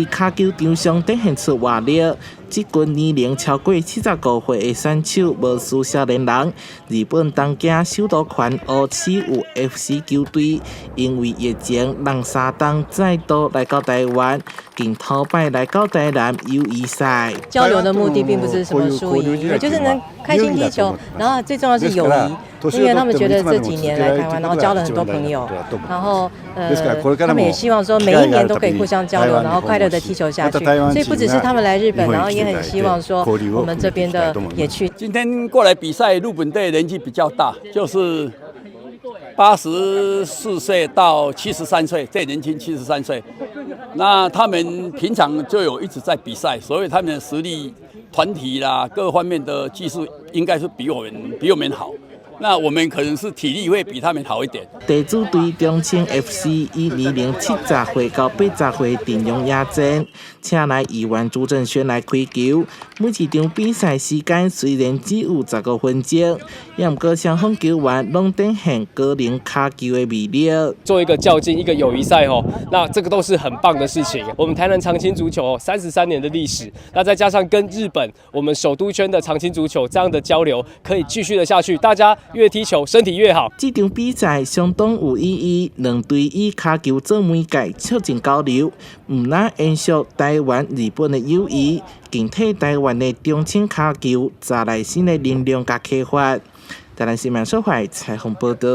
在卡球场上展现出活力。这群年龄超过75岁的选手无输少年人，日本东京首都圈乌市有 FC 球队，因为疫情让3档再度来到台湾，并头摆来到台南友谊赛。交流的目的并不是什么输赢，也就是能开心踢球，然后最重要是友谊，因为他们觉得这几年来台湾，然后交了很多朋友，然后他们也希望说每一年都可以互相交流，然后快乐的踢球下去。所以不只是他们来日本，然后也很希望说我们这边的也去。今天过来比赛，日本队年纪比较大，就是84岁到73岁，最年轻73岁。那他们平常就有一直在比赛，所以他们的实力、团体啦各方面的技术应该是比我们好。那我们可能是体力会比他们好一点。地主队中青 FC 以年龄70岁到80岁阵容亚战，请来议员朱正轩来开球。每一场比赛时间虽然只有15分钟，也不过双方球员拢展现个人卡球的魅力。做一个较劲，一个友谊赛那这个都是很棒的事情。我们台南长青足球33年的历史，那再加上跟日本我们首都圈的长青足球这样的交流，可以继续的下去。大家越踢球，身体越好。这场比赛相当有意义，两队以卡球做媒介，促进交流，唔但延续台湾、日本的友谊，更替台湾的中青卡球带来新的能量甲启发。台南新闻社会采访报道。